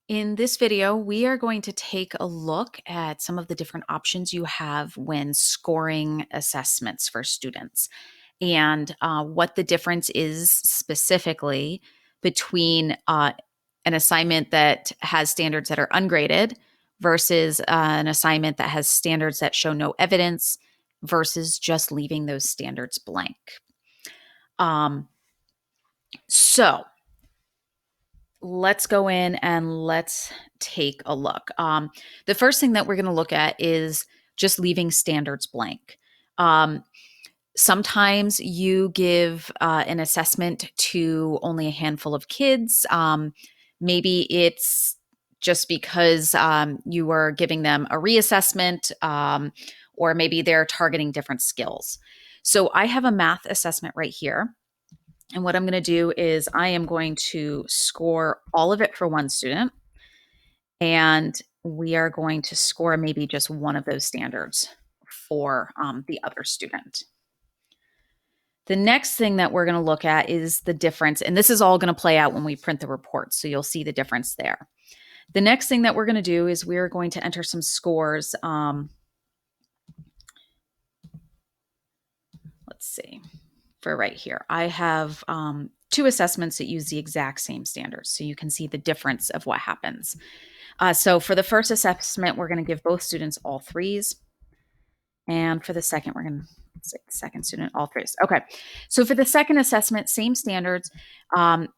In this video, we are going to take a look at some of the different options you have when scoring assessments for students and what the difference is specifically between an assignment that has standards that are ungraded versus an assignment that has standards that show no evidence versus just leaving those standards blank. So let's go in and let's take a look. The first thing that we're going to look at is just leaving standards blank. Sometimes you give an assessment to only a handful of kids. Maybe it's just because you are giving them a reassessment, or maybe they're targeting different skills. So I have a math assessment right here. And what I'm going to do is I am going to score all of it for one student, and we are going to score maybe just one of those standards for the other student. The next thing that we're going to look at is the difference, and this is all going to play out when we print the report, so you'll see the difference there. The next thing that we're going to do is we're going to enter some scores. Let's see. For right here, I have two assessments that use the exact same standards, so you can see the difference of what happens. So for the first assessment, we're going to give both students all threes. And for the second, we're going to say the second student all threes. Okay, so for the second assessment, same standards.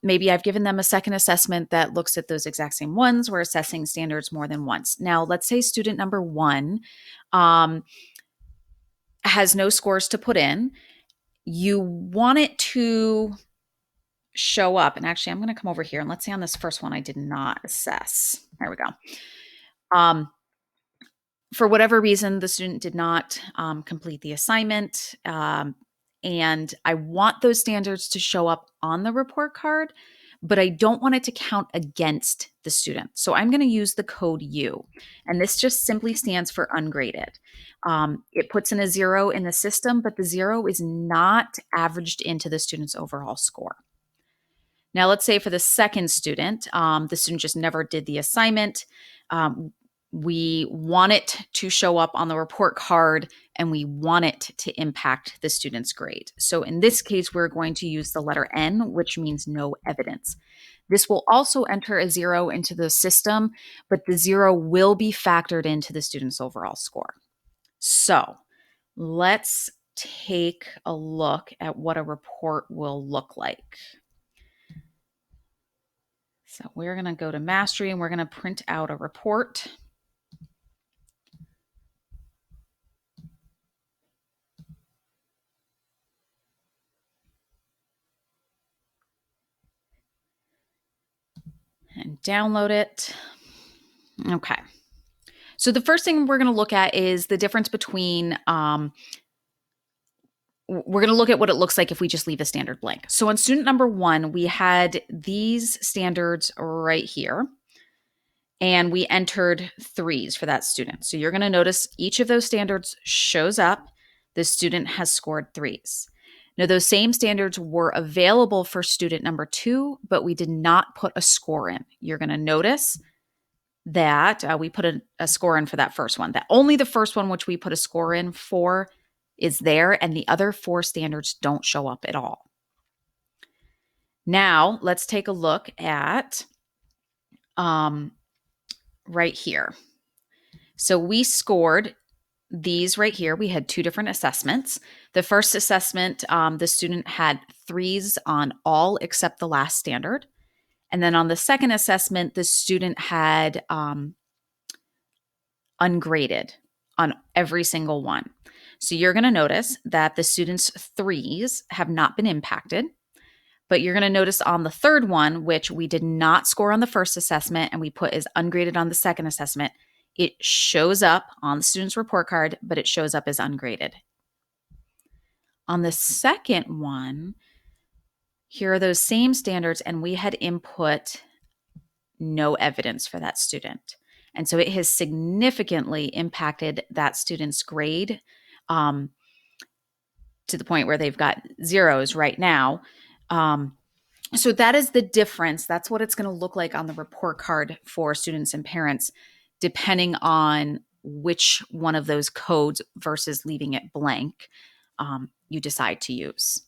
Maybe I've given them a second assessment that looks at those exact same ones. We're assessing standards more than once. Now, let's say student number one has no scores to put in. You want it to show up. And actually, I'm going to come over here and let's say on this first one, I did not assess. There we go. For whatever reason, the student did not complete the assignment. And I want those standards to show up on the report card, but I don't want it to count against the student. So I'm going to use the code U. And this just simply stands for ungraded. It puts in a 0 in the system, but the 0 is not averaged into the student's overall score. Now, let's say for the second student, the student just never did the assignment. We want it to show up on the report card and we want it to impact the student's grade. So in this case, we're going to use the letter N, which means no evidence. This will also enter a 0 into the system, but the 0 will be factored into the student's overall score. So let's take a look at what a report will look like. So we're going to go to Mastery and we're going to print out a report. And download it. Okay. So the first thing we're going to look at is the difference between, we're going to look at what it looks like if we just leave a standard blank. So on student number one, we had these standards right here, and we entered threes for that student. So you're going to notice each of those standards shows up. The student has scored threes. Now, those same standards were available for student number two, but we did not put a score in. You're going to notice that we put a score in for that first one, that only the first one, which we put a score in for, is there, and the other four standards don't show up at all. Now, let's take a look at right here. So we scored these right here. We had two different assessments. The first assessment, the student had threes on all except the last standard. And then on the second assessment, the student had ungraded on every single one. So you're going to notice that the student's threes have not been impacted, but you're going to notice on the third one, which we did not score on the first assessment and we put as ungraded on the second assessment, it shows up on the student's report card, but it shows up as ungraded. On the second one, here are those same standards, and we had input no evidence for that student. And so it has significantly impacted that student's grade to the point where they've got zeros right now. So that is the difference. That's what it's going to look like on the report card for students and parents, depending on which one of those codes versus leaving it blank you decide to use.